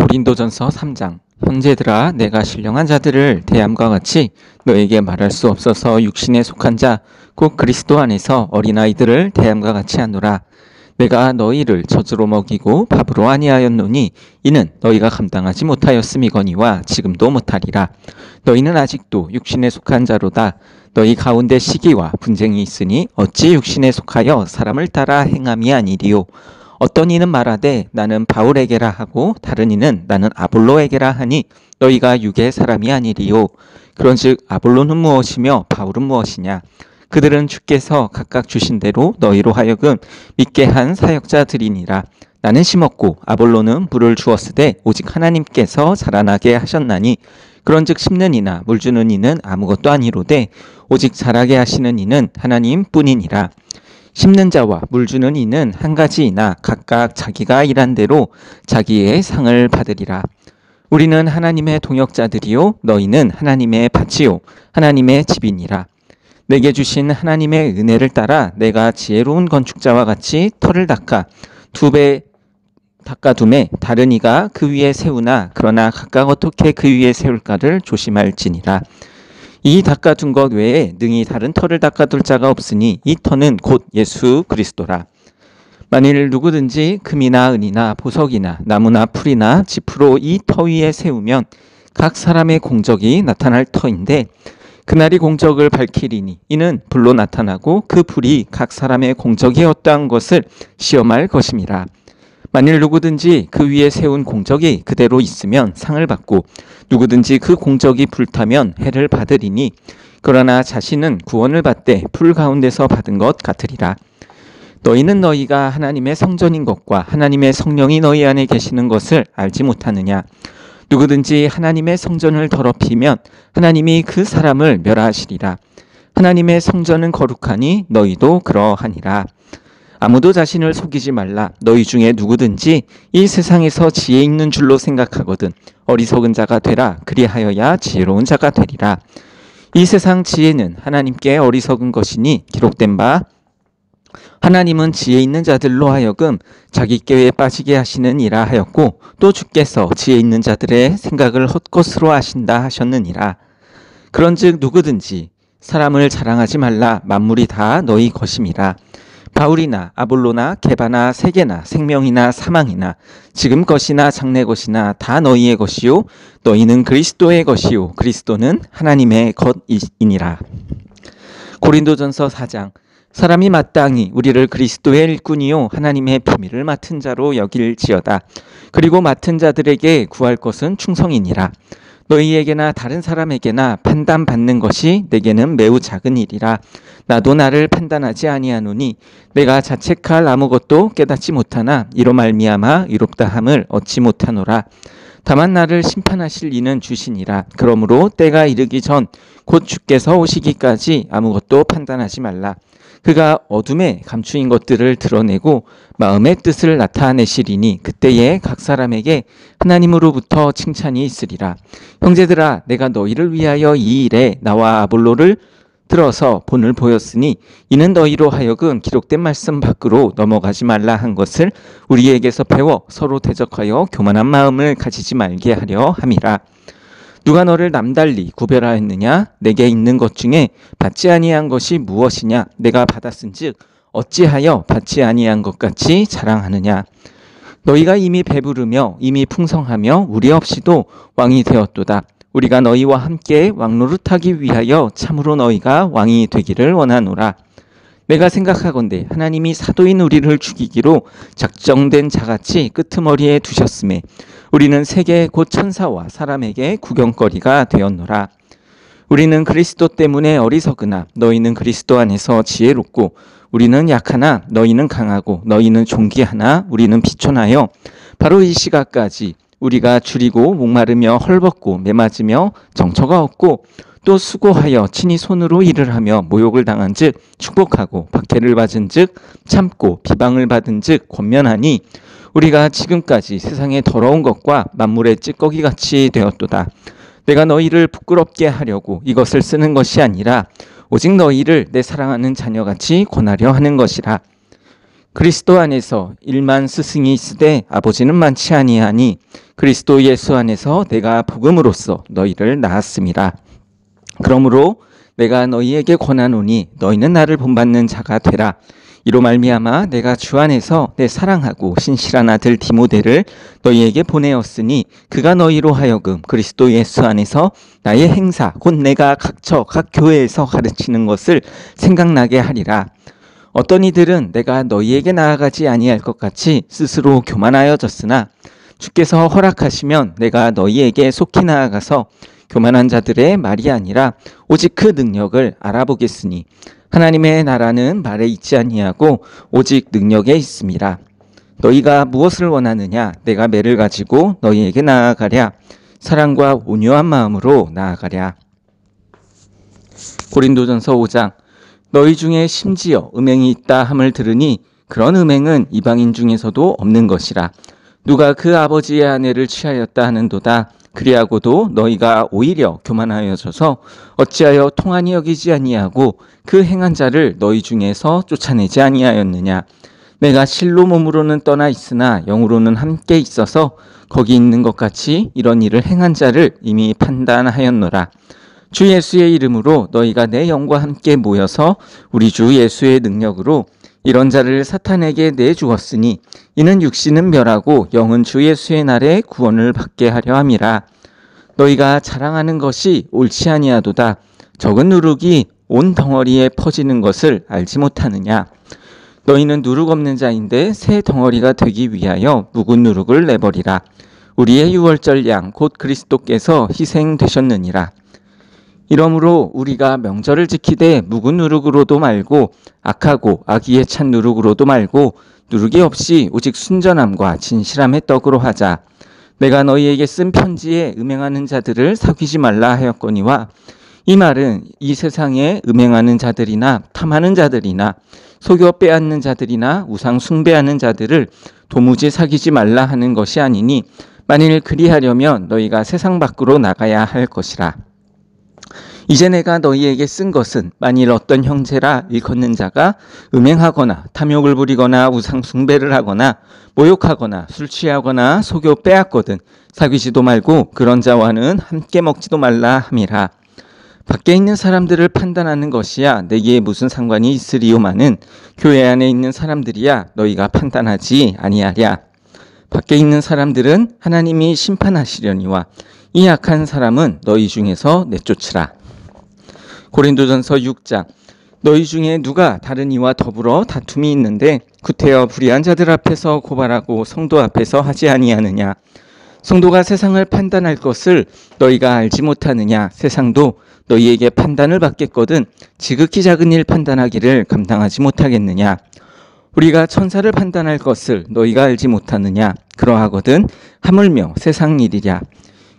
고린도전서 3장. 형제들아, 내가 신령한 자들을 대함과 같이 너에게 말할 수 없어서 육신에 속한 자 곧 그리스도 안에서 어린아이들을 대함과 같이 하노라. 내가 너희를 젖으로 먹이고 밥으로 아니하였노니 이는 너희가 감당하지 못하였음이거니와 지금도 못하리라. 너희는 아직도 육신에 속한 자로다. 너희 가운데 시기와 분쟁이 있으니 어찌 육신에 속하여 사람을 따라 행함이 아니리요. 어떤 이는 말하되 나는 바울에게라 하고 다른 이는 나는 아볼로에게라 하니 너희가 육의 사람이 아니리요. 그런즉 아볼로는 무엇이며 바울은 무엇이냐? 그들은 주께서 각각 주신 대로 너희로 하여금 믿게 한 사역자들이니라. 나는 심었고 아볼로는 물을 주었으되 오직 하나님께서 자라나게 하셨나니 그런즉 심는 이나 물 주는 이는 아무것도 아니로되 오직 자라게 하시는 이는 하나님뿐이니라. 심는 자와 물 주는 이는 한 가지이나 각각 자기가 일한 대로 자기의 상을 받으리라. 우리는 하나님의 동역자들이요 너희는 하나님의 밭이요 하나님의 집이니라. 내게 주신 하나님의 은혜를 따라 내가 지혜로운 건축자와 같이 터를 닦아 2배 닦아둠에 다른 이가 그 위에 세우나 그러나 각각 어떻게 그 위에 세울까를 조심할지니라. 이 닦아둔 것 외에 능히 다른 터를 닦아둘 자가 없으니 이 터는 곧 예수 그리스도라. 만일 누구든지 금이나 은이나 보석이나 나무나 풀이나 지푸로 이 터 위에 세우면 각 사람의 공적이 나타날 터인데 그날이 공적을 밝히리니 이는 불로 나타나고 그 불이 각 사람의 공적이 어떠한 것을 시험할 것임이라. 만일 누구든지 그 위에 세운 공적이 그대로 있으면 상을 받고 누구든지 그 공적이 불타면 해를 받으리니 그러나 자신은 구원을 받되 불 가운데서 받은 것 같으리라. 너희는 너희가 하나님의 성전인 것과 하나님의 성령이 너희 안에 계시는 것을 알지 못하느냐? 누구든지 하나님의 성전을 더럽히면 하나님이 그 사람을 멸하시리라. 하나님의 성전은 거룩하니 너희도 그러하니라. 아무도 자신을 속이지 말라. 너희 중에 누구든지 이 세상에서 지혜 있는 줄로 생각하거든 어리석은 자가 되라. 그리하여야 지혜로운 자가 되리라. 이 세상 지혜는 하나님께 어리석은 것이니 기록된 바 하나님은 지혜 있는 자들로 하여금 자기 꾀에 빠지게 하시느니라 하였고 또 주께서 지혜 있는 자들의 생각을 헛것으로 하신다 하셨느니라. 그런즉 누구든지 사람을 자랑하지 말라. 만물이 다 너희 것임이라. 바울이나 아볼로나 게바나 세계나 생명이나 사망이나 지금 것이나 장래 것이나 다 너희의 것이요 너희는 그리스도의 것이요 그리스도는 하나님의 것이니라. 고린도전서 4장. 사람이 마땅히 우리를 그리스도의 일꾼이요 하나님의 비밀을 맡은 자로 여길지어다. 그리고 맡은 자들에게 구할 것은 충성이니라. 너희에게나 다른 사람에게나 판단받는 것이 내게는 매우 작은 일이라. 나도 나를 판단하지 아니하노니 내가 자책할 아무것도 깨닫지 못하나 이로 말미암아 의롭다함을 얻지 못하노라. 다만 나를 심판하실 이는 주시니라. 그러므로 때가 이르기 전 곧 주께서 오시기까지 아무것도 판단하지 말라. 그가 어둠에 감추인 것들을 드러내고 마음의 뜻을 나타내시리니 그때에 각 사람에게 하나님으로부터 칭찬이 있으리라. 형제들아, 내가 너희를 위하여 이 일에 나와 아볼로를 들어서 본을 보였으니 이는 너희로 하여금 기록된 말씀 밖으로 넘어가지 말라 한 것을 우리에게서 배워 서로 대적하여 교만한 마음을 가지지 말게 하려 함이라. 누가 너를 남달리 구별하였느냐? 내게 있는 것 중에 받지 아니한 것이 무엇이냐? 내가 받았은즉 어찌하여 받지 아니한 것 같이 자랑하느냐? 너희가 이미 배부르며 이미 풍성하며 우리 없이도 왕이 되었도다. 우리가 너희와 함께 왕노릇하기 위하여 참으로 너희가 왕이 되기를 원하노라. 내가 생각하건대 하나님이 사도인 우리를 죽이기로 작정된 자같이 끄트머리에 두셨음에 우리는 세계 곧 천사와 사람에게 구경거리가 되었노라. 우리는 그리스도 때문에 어리석으나 너희는 그리스도 안에서 지혜롭고 우리는 약하나 너희는 강하고 너희는 존귀하나 우리는 비천하여 바로 이 시각까지 우리가 줄이고 목마르며 헐벗고 매맞으며 정처가 없고 또 수고하여 친히 손으로 일을 하며 모욕을 당한 즉 축복하고 박해를 받은 즉 참고 비방을 받은 즉 권면하니 우리가 지금까지 세상의 더러운 것과 만물의 찌꺼기같이 되었도다. 내가 너희를 부끄럽게 하려고 이것을 쓰는 것이 아니라 오직 너희를 내 사랑하는 자녀같이 권하려 하는 것이라. 그리스도 안에서 1만 스승이 있으되 아버지는 많지 아니하니 그리스도 예수 안에서 내가 복음으로써 너희를 낳았음이라. 그러므로 내가 너희에게 권하노니 너희는 나를 본받는 자가 되라. 이로 말미암아 내가 주 안에서 내 사랑하고 신실한 아들 디모데를 너희에게 보내었으니 그가 너희로 하여금 그리스도 예수 안에서 나의 행사 곧 내가 각처 각 교회에서 가르치는 것을 생각나게 하리라. 어떤 이들은 내가 너희에게 나아가지 아니할 것 같이 스스로 교만하여졌으나 주께서 허락하시면 내가 너희에게 속히 나아가서 교만한 자들의 말이 아니라 오직 그 능력을 알아보겠으니 하나님의 나라는 말에 있지 아니하고 오직 능력에 있음이라. 너희가 무엇을 원하느냐? 내가 매를 가지고 너희에게 나아가랴. 사랑과 온유한 마음으로 나아가랴. 고린도전서 5장. 너희 중에 심지어 음행이 있다 함을 들으니 그런 음행은 이방인 중에서도 없는 것이라. 누가 그 아버지의 아내를 취하였다 하는도다. 그리하고도 너희가 오히려 교만하여져서 어찌하여 통한이 여기지 아니하고 그 행한 자를 너희 중에서 쫓아내지 아니하였느냐. 내가 실로 몸으로는 떠나 있으나 영으로는 함께 있어서 거기 있는 것 같이 이런 일을 행한 자를 이미 판단하였노라. 주 예수의 이름으로 너희가 내 영과 함께 모여서 우리 주 예수의 능력으로 이런 자를 사탄에게 내주었으니 이는 육신은 멸하고 영은 주 예수의 날에 구원을 받게 하려 함이라. 너희가 자랑하는 것이 옳지 아니하도다. 적은 누룩이 온 덩어리에 퍼지는 것을 알지 못하느냐. 너희는 누룩 없는 자인데 새 덩어리가 되기 위하여 묵은 누룩을 내버리라. 우리의 유월절 양 곧 그리스도께서 희생되셨느니라. 이러므로 우리가 명절을 지키되 묵은 누룩으로도 말고 악하고 악의에 찬 누룩으로도 말고 누룩이 없이 오직 순전함과 진실함의 떡으로 하자. 내가 너희에게 쓴 편지에 음행하는 자들을 사귀지 말라 하였거니와 이 말은 이 세상에 음행하는 자들이나 탐하는 자들이나 속여 빼앗는 자들이나 우상 숭배하는 자들을 도무지 사귀지 말라 하는 것이 아니니 만일 그리하려면 너희가 세상 밖으로 나가야 할 것이라. 이제 내가 너희에게 쓴 것은 만일 어떤 형제라 일컫는 자가 음행하거나 탐욕을 부리거나 우상 숭배를 하거나 모욕하거나 술 취하거나 속여 빼앗거든 사귀지도 말고 그런 자와는 함께 먹지도 말라 함이라. 밖에 있는 사람들을 판단하는 것이야 내게 무슨 상관이 있으리요마는 교회 안에 있는 사람들이야 너희가 판단하지 아니하랴. 밖에 있는 사람들은 하나님이 심판하시려니와 이 악한 사람은 너희 중에서 내쫓으라. 고린도전서 6장. 너희 중에 누가 다른 이와 더불어 다툼이 있는데 구태여 불의한 자들 앞에서 고발하고 성도 앞에서 하지 아니하느냐. 성도가 세상을 판단할 것을 너희가 알지 못하느냐. 세상도 너희에게 판단을 받겠거든 지극히 작은 일 판단하기를 감당하지 못하겠느냐. 우리가 천사를 판단할 것을 너희가 알지 못하느냐. 그러하거든 하물며 세상 일이랴.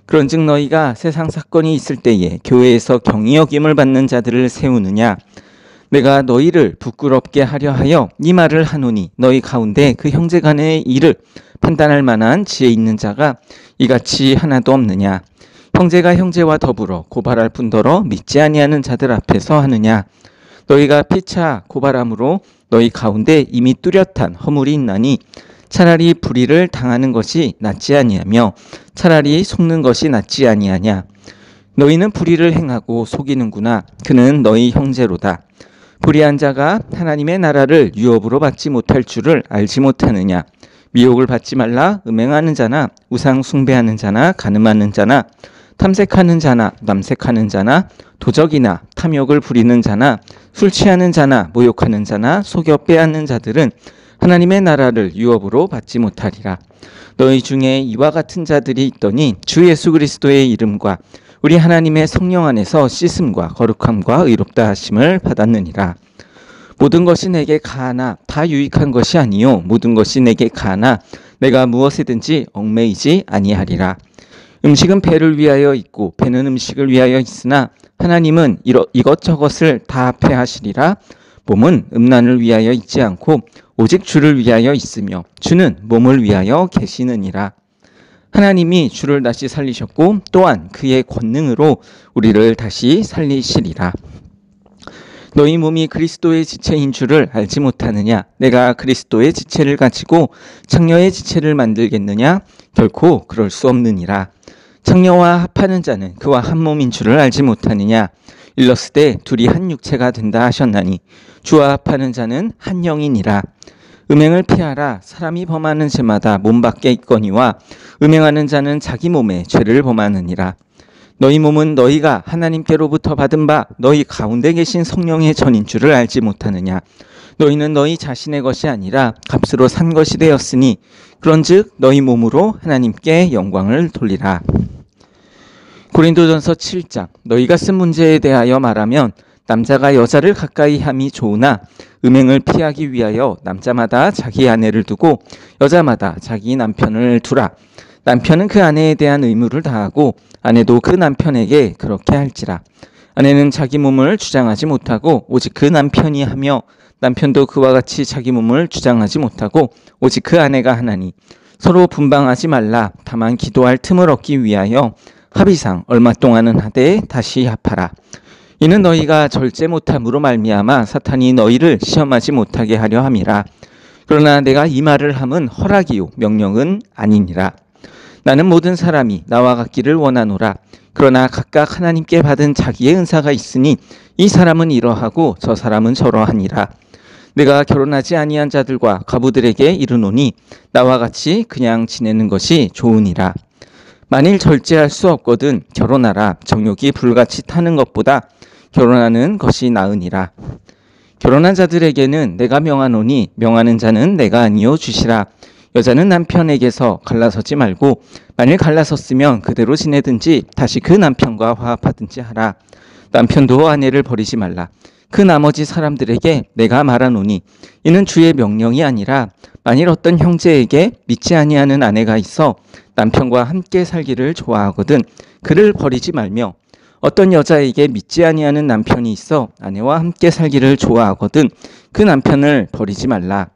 그런즉 너희가 세상 사건이 있을 때에 교회에서 경히 여김을 받는 자들을 세우느냐. 내가 너희를 부끄럽게 하려 하여 이 말을 하노니 너희 가운데 그 형제 간의 일을 판단할 만한 지혜 있는 자가 이같이 하나도 없느냐. 형제가 형제와 더불어 고발할 뿐더러 믿지 아니하는 자들 앞에서 하느냐. 너희가 피차 고발함으로 너희 가운데 이미 뚜렷한 허물이 있나니 차라리 불의를 당하는 것이 낫지 아니하며 차라리 속는 것이 낫지 아니하냐. 너희는 불의를 행하고 속이는구나. 그는 너희 형제로다. 불의한 자가 하나님의 나라를 유업으로 받지 못할 줄을 알지 못하느냐. 미혹을 받지 말라. 음행하는 자나 우상 숭배하는 자나 간음하는 자나 탐색하는 자나 남색하는 자나 도적이나 탐욕을 부리는 자나 술 취하는 자나 모욕하는 자나 속여 빼앗는 자들은 하나님의 나라를 유업으로 받지 못하리라. 너희 중에 이와 같은 자들이 있더니 주 예수 그리스도의 이름과 우리 하나님의 성령 안에서 씻음과 거룩함과 의롭다 하심을 받았느니라. 모든 것이 내게 가하나 다 유익한 것이 아니요 모든 것이 내게 가하나 내가 무엇이든지 얽매이지 아니하리라. 음식은 배를 위하여 있고 배는 음식을 위하여 있으나 하나님은 이것저것을 다 패하시리라. 몸은 음란을 위하여 있지 않고 오직 주를 위하여 있으며 주는 몸을 위하여 계시느니라. 하나님이 주를 다시 살리셨고 또한 그의 권능으로 우리를 다시 살리시리라. 너희 몸이 그리스도의 지체인 줄을 알지 못하느냐? 내가 그리스도의 지체를 가지고 창녀의 지체를 만들겠느냐? 결코 그럴 수 없느니라. 창녀와 합하는 자는 그와 한 몸인 줄을 알지 못하느냐? 일렀으되 둘이 한 육체가 된다 하셨나니 주와 합하는 자는 한 영이니라. 음행을 피하라. 사람이 범하는 죄마다 몸 밖에 있거니와 음행하는 자는 자기 몸에 죄를 범하느니라. 너희 몸은 너희가 하나님께로부터 받은 바 너희 가운데 계신 성령의 전인 줄을 알지 못하느냐? 너희는 너희 자신의 것이 아니라 값으로 산 것이 되었으니 그런즉 너희 몸으로 하나님께 영광을 돌리라. 고린도전서 7장. 너희가 쓴 문제에 대하여 말하면 남자가 여자를 가까이 함이 좋으나 음행을 피하기 위하여 남자마다 자기 아내를 두고 여자마다 자기 남편을 두라. 남편은 그 아내에 대한 의무를 다하고 아내도 그 남편에게 그렇게 할지라. 아내는 자기 몸을 주장하지 못하고 오직 그 남편이 하며 남편도 그와 같이 자기 몸을 주장하지 못하고 오직 그 아내가 하나니 서로 분방하지 말라. 다만 기도할 틈을 얻기 위하여 합의상 얼마 동안은 하되 다시 합하라. 이는 너희가 절제 못함으로 말미암아 사탄이 너희를 시험하지 못하게 하려 함이라. 그러나 내가 이 말을 함은 허락이요 명령은 아니니라. 나는 모든 사람이 나와 같기를 원하노라. 그러나 각각 하나님께 받은 자기의 은사가 있으니 이 사람은 이러하고 저 사람은 저러하니라. 내가 결혼하지 아니한 자들과 과부들에게 이르노니 나와 같이 그냥 지내는 것이 좋으니라. 만일 절제할 수 없거든 결혼하라. 정욕이 불같이 타는 것보다 결혼하는 것이 나으니라. 결혼한 자들에게는 내가 명하노니 명하는 자는 내가 아니요 주시라. 여자는 남편에게서 갈라서지 말고 만일 갈라섰으면 그대로 지내든지 다시 그 남편과 화합하든지 하라. 남편도 아내를 버리지 말라. 그 나머지 사람들에게 내가 말하노니 이는 주의 명령이 아니라 만일 어떤 형제에게 믿지 아니하는 아내가 있어 남편과 함께 살기를 좋아하거든 그를 버리지 말며 어떤 여자에게 믿지 아니하는 남편이 있어 아내와 함께 살기를 좋아하거든 그 남편을 버리지 말라.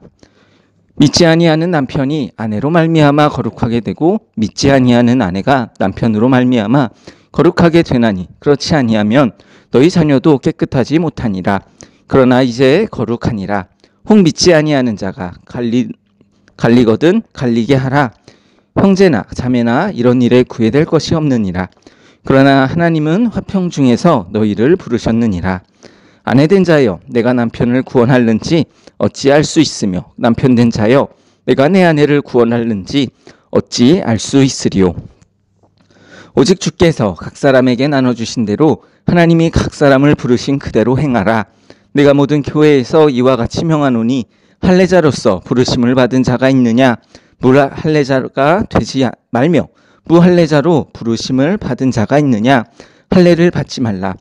믿지 아니하는 남편이 아내로 말미암아 거룩하게 되고 믿지 아니하는 아내가 남편으로 말미암아 거룩하게 되나니 그렇지 아니하면 너희 자녀도 깨끗하지 못하니라. 그러나 이제 거룩하니라. 혹 믿지 아니하는 자가 갈리거든 갈리게 하라. 형제나 자매나 이런 일에 구애될 것이 없느니라. 그러나 하나님은 화평 중에서 너희를 부르셨느니라. 아내된 자여 내가 남편을 구원할는지 어찌 알 수 있으며 남편된 자여 내가 내 아내를 구원할는지 어찌 알 수 있으리요. 오직 주께서 각 사람에게 나눠주신 대로 하나님이 각 사람을 부르신 그대로 행하라. 내가 모든 교회에서 이와 같이 명하노니 할례자로서 부르심을 받은 자가 있느냐 무할례자가 되지 말며 무할례자로 부르심을 받은 자가 있느냐 할례를 받지 말라.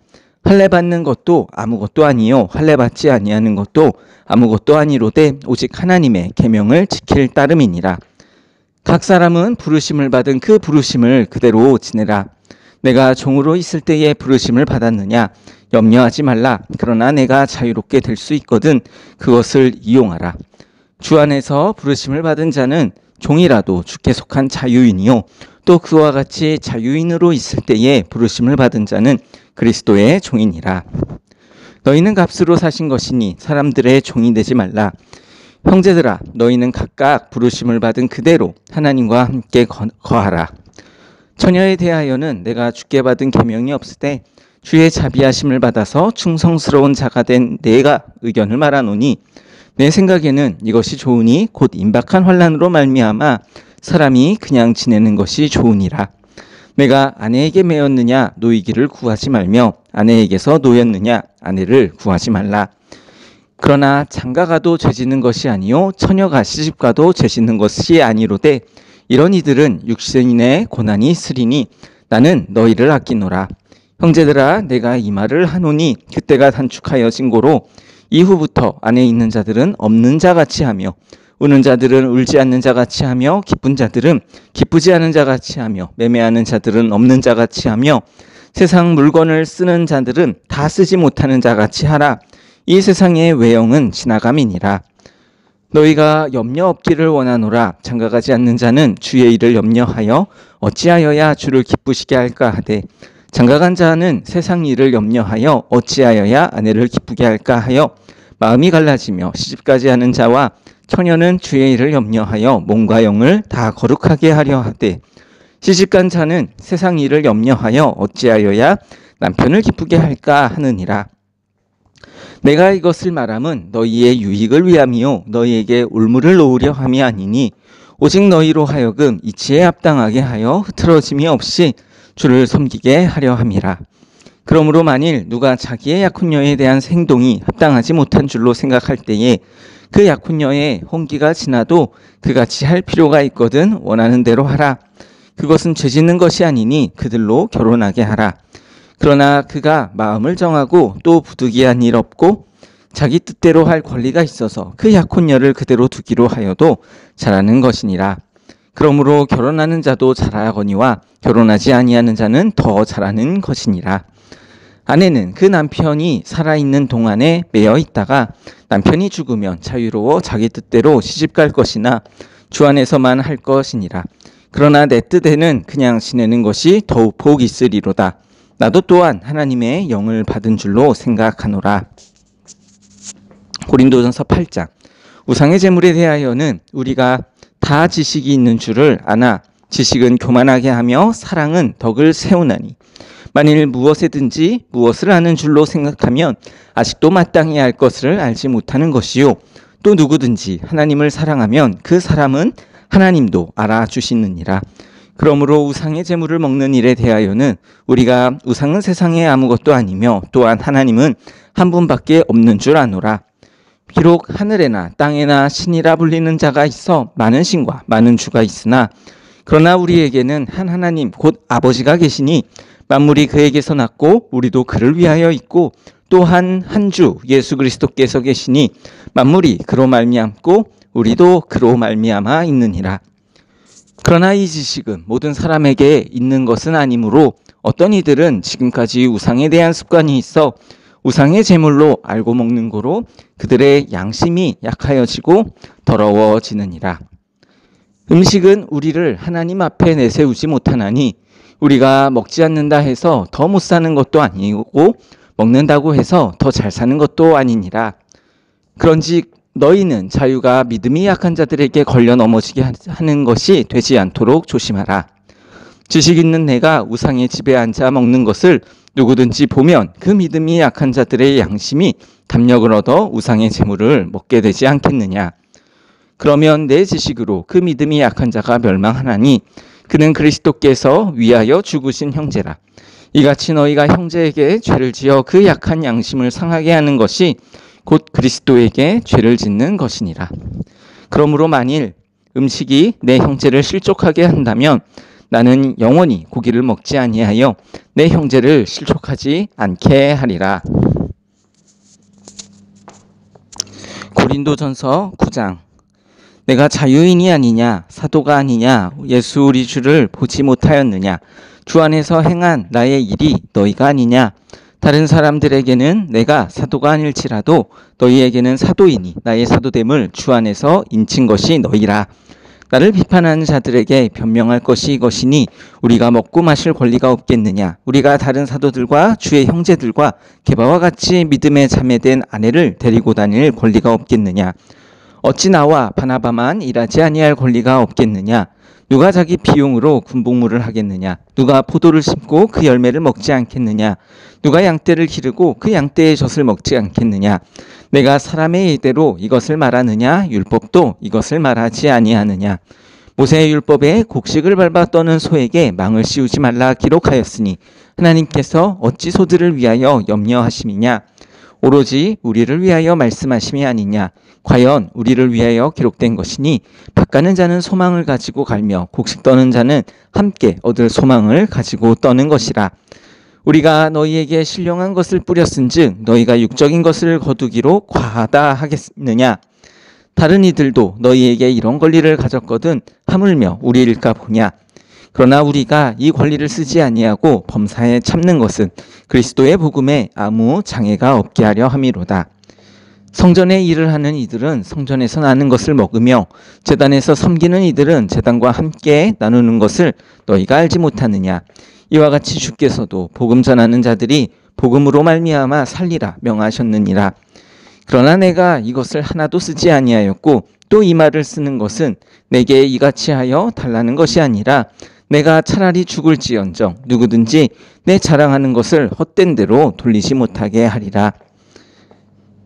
할례 받는 것도 아무것도 아니요 할례 받지 아니하는 것도 아무것도 아니로되 오직 하나님의 계명을 지킬 따름이니라. 각 사람은 부르심을 받은 그 부르심을 그대로 지내라. 내가 종으로 있을 때에 부르심을 받았느냐 염려하지 말라. 그러나 내가 자유롭게 될 수 있거든 그것을 이용하라. 주 안에서 부르심을 받은 자는 종이라도 주께 속한 자유인이요 또 그와 같이 자유인으로 있을 때에 부르심을 받은 자는 그리스도의 종이니라. 너희는 값으로 사신 것이니 사람들의 종이 되지 말라. 형제들아 너희는 각각 부르심을 받은 그대로 하나님과 함께 거하라. 처녀에 대하여는 내가 주께 받은 계명이 없을 때 주의 자비하심을 받아서 충성스러운 자가 된 내가 의견을 말하노니 내 생각에는 이것이 좋으니 곧 임박한 환난으로 말미암아 사람이 그냥 지내는 것이 좋으니라. 내가 아내에게 매였느냐 노이기를 구하지 말며 아내에게서 노였느냐 아내를 구하지 말라. 그러나 장가가도 죄짓는 것이 아니요 처녀가 시집가도 죄짓는 것이 아니로되 이런 이들은 육신의 고난이 있으리니 나는 너희를 아끼노라. 형제들아 내가 이 말을 하노니 그때가 단축하여진 고로 이후부터 안에 있는 자들은 없는 자같이 하며 우는 자들은 울지 않는 자같이 하며 기쁜 자들은 기쁘지 않은 자같이 하며 매매하는 자들은 없는 자같이 하며 세상 물건을 쓰는 자들은 다 쓰지 못하는 자같이 하라. 이 세상의 외형은 지나감이니라. 너희가 염려 없기를 원하노라. 장가가지 않는 자는 주의 일을 염려하여 어찌하여야 주를 기쁘시게 할까 하되 장가간 자는 세상 일을 염려하여 어찌하여야 아내를 기쁘게 할까 하여 마음이 갈라지며 시집가지 않은 자와 처녀는 주의 일을 염려하여 몸과 영을 다 거룩하게 하려 하되 시집간 자는 세상 일을 염려하여 어찌하여야 남편을 기쁘게 할까 하느니라. 내가 이것을 말함은 너희의 유익을 위함이요 너희에게 올무를 놓으려 함이 아니니 오직 너희로 하여금 이치에 합당하게 하여 흐트러짐이 없이 주를 섬기게 하려 함이라. 그러므로 만일 누가 자기의 약혼녀에 대한 행동이 합당하지 못한 줄로 생각할 때에 그 약혼녀의 혼기가 지나도 그같이 할 필요가 있거든 원하는 대로 하라. 그것은 죄짓는 것이 아니니 그들로 결혼하게 하라. 그러나 그가 마음을 정하고 또 부득이한 일 없고 자기 뜻대로 할 권리가 있어서 그 약혼녀를 그대로 두기로 하여도 잘하는 것이니라. 그러므로 결혼하는 자도 잘하거니와 결혼하지 아니하는 자는 더 잘하는 것이니라. 아내는 그 남편이 살아있는 동안에 매여 있다가 남편이 죽으면 자유로워 자기 뜻대로 시집갈 것이나 주 안에서만 할 것이니라. 그러나 내 뜻에는 그냥 지내는 것이 더욱 복이 있으리로다. 나도 또한 하나님의 영을 받은 줄로 생각하노라. 고린도전서 8장. 우상의 제물에 대하여는 우리가 다 지식이 있는 줄을 아나 지식은 교만하게 하며 사랑은 덕을 세우나니 만일 무엇에든지 무엇을 아는 줄로 생각하면 아직도 마땅히 알 것을 알지 못하는 것이요 또 누구든지 하나님을 사랑하면 그 사람은 하나님도 알아주시느니라. 그러므로 우상의 제물을 먹는 일에 대하여는 우리가 우상은 세상에 아무것도 아니며 또한 하나님은 한 분밖에 없는 줄 아노라. 비록 하늘에나 땅에나 신이라 불리는 자가 있어 많은 신과 많은 주가 있으나 그러나 우리에게는 한 하나님 곧 아버지가 계시니 만물이 그에게서 났고 우리도 그를 위하여 있고 또한 한 주 예수 그리스도께서 계시니 만물이 그로 말미암고 우리도 그로 말미암아 있느니라. 그러나 이 지식은 모든 사람에게 있는 것은 아니므로 어떤 이들은 지금까지 우상에 대한 습관이 있어 우상의 제물로 알고 먹는 거로 그들의 양심이 약하여지고 더러워지느니라. 음식은 우리를 하나님 앞에 내세우지 못하나니 우리가 먹지 않는다 해서 더 못 사는 것도 아니고 먹는다고 해서 더 잘 사는 것도 아니니라. 그런즉 너희는 자유가 믿음이 약한 자들에게 걸려 넘어지게 하는 것이 되지 않도록 조심하라. 지식 있는 내가 우상의 집에 앉아 먹는 것을 누구든지 보면 그 믿음이 약한 자들의 양심이 담력을 얻어 우상의 제물을 먹게 되지 않겠느냐. 그러면 내 지식으로 그 믿음이 약한 자가 멸망하나니 그는 그리스도께서 위하여 죽으신 형제라. 이같이 너희가 형제에게 죄를 지어 그 약한 양심을 상하게 하는 것이 곧 그리스도에게 죄를 짓는 것이니라. 그러므로 만일 음식이 내 형제를 실족하게 한다면 나는 영원히 고기를 먹지 아니하여 내 형제를 실족하지 않게 하리라. 고린도전서 9장. 내가 자유인이 아니냐 사도가 아니냐 예수 우리 주를 보지 못하였느냐 주 안에서 행한 나의 일이 너희가 아니냐. 다른 사람들에게는 내가 사도가 아닐지라도 너희에게는 사도이니 나의 사도됨을 주 안에서 인친 것이 너희라. 나를 비판하는 자들에게 변명할 것이 이것이니 우리가 먹고 마실 권리가 없겠느냐. 우리가 다른 사도들과 주의 형제들과 게바와 같이 믿음에 참여된 아내를 데리고 다닐 권리가 없겠느냐. 어찌 나와 바나바만 일하지 아니할 권리가 없겠느냐. 누가 자기 비용으로 군복무를 하겠느냐. 누가 포도를 심고 그 열매를 먹지 않겠느냐. 누가 양떼를 기르고 그 양떼의 젖을 먹지 않겠느냐. 내가 사람의 예대로 이것을 말하느냐. 율법도 이것을 말하지 아니하느냐. 모세의 율법에 곡식을 밟아 떠는 소에게 망을 씌우지 말라 기록하였으니 하나님께서 어찌 소들을 위하여 염려하심이냐. 오로지 우리를 위하여 말씀하심이 아니냐. 과연 우리를 위하여 기록된 것이니 밭가는 자는 소망을 가지고 갈며 곡식 떠는 자는 함께 얻을 소망을 가지고 떠는 것이라. 우리가 너희에게 신령한 것을 뿌렸은즉 너희가 육적인 것을 거두기로 과하다 하겠느냐. 다른 이들도 너희에게 이런 권리를 가졌거든 하물며 우리일까 보냐. 그러나 우리가 이 권리를 쓰지 아니하고 범사에 참는 것은 그리스도의 복음에 아무 장애가 없게 하려 함이로다. 성전의 일을 하는 이들은 성전에서 나는 것을 먹으며 제단에서 섬기는 이들은 제단과 함께 나누는 것을 너희가 알지 못하느냐. 이와 같이 주께서도 복음 전하는 자들이 복음으로 말미암아 살리라 명하셨느니라. 그러나 내가 이것을 하나도 쓰지 아니하였고 또 이 말을 쓰는 것은 내게 이같이 하여 달라는 것이 아니라 내가 차라리 죽을지언정 누구든지 내 자랑하는 것을 헛된 대로 돌리지 못하게 하리라.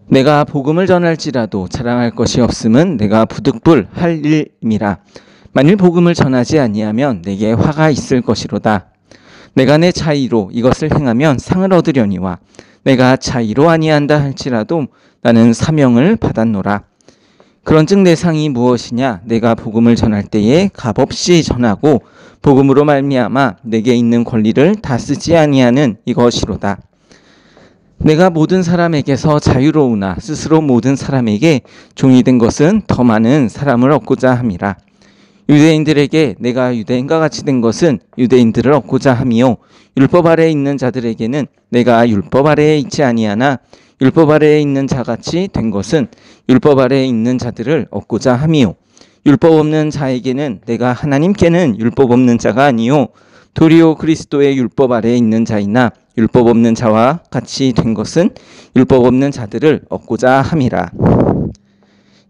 내가 복음을 전할지라도 자랑할 것이 없음은 내가 부득불 할 일임이라. 만일 복음을 전하지 아니하면 내게 화가 있을 것이로다. 내가 내 자의로 이것을 행하면 상을 얻으려니와 내가 자의로 아니한다 할지라도 나는 사명을 받았노라. 그런즉 내 상이 무엇이냐? 내가 복음을 전할 때에 값없이 전하고 복음으로 말미암아 내게 있는 권리를 다 쓰지 아니하는 이것이로다. 내가 모든 사람에게서 자유로우나 스스로 모든 사람에게 종이 된 것은 더 많은 사람을 얻고자 함이라. 유대인들에게 내가 유대인과 같이 된 것은 유대인들을 얻고자 함이요 율법 아래에 있는 자들에게는 내가 율법 아래에 있지 아니하나 율법 아래에 있는 자같이 된 것은 율법 아래에 있는 자들을 얻고자 함이요 율법 없는 자에게는 내가 하나님께는 율법 없는 자가 아니요 도리어 그리스도의 율법 아래에 있는 자이나 율법 없는 자와 같이 된 것은 율법 없는 자들을 얻고자 함이라.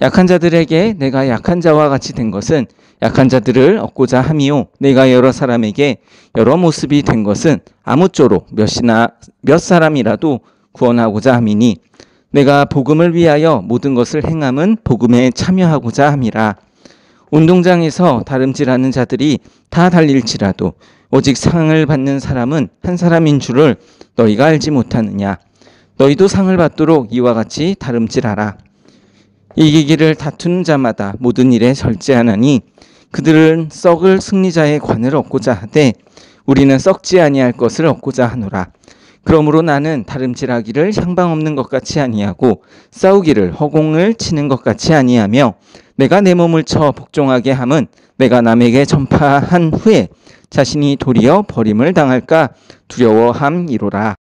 약한 자들에게 내가 약한 자와 같이 된 것은 약한 자들을 얻고자 함이요 내가 여러 사람에게 여러 모습이 된 것은 아무쪼록 몇 사람이라도 구원하고자 함이니 내가 복음을 위하여 모든 것을 행함은 복음에 참여하고자 함이라. 운동장에서 다름질하는 자들이 다 달릴지라도 오직 상을 받는 사람은 한 사람인 줄을 너희가 알지 못하느냐. 너희도 상을 받도록 이와 같이 다름질하라. 이기기를 다투는 자마다 모든 일에 절제하나니 그들은 썩을 승리자의 관을 얻고자 하되 우리는 썩지 아니할 것을 얻고자 하노라. 그러므로 나는 다름질하기를 향방 없는 것 같이 아니하고 싸우기를 허공을 치는 것 같이 아니하며 내가 내 몸을 쳐 복종하게 함은 내가 남에게 전파한 후에 자신이 도리어 버림을 당할까 두려워함이로라.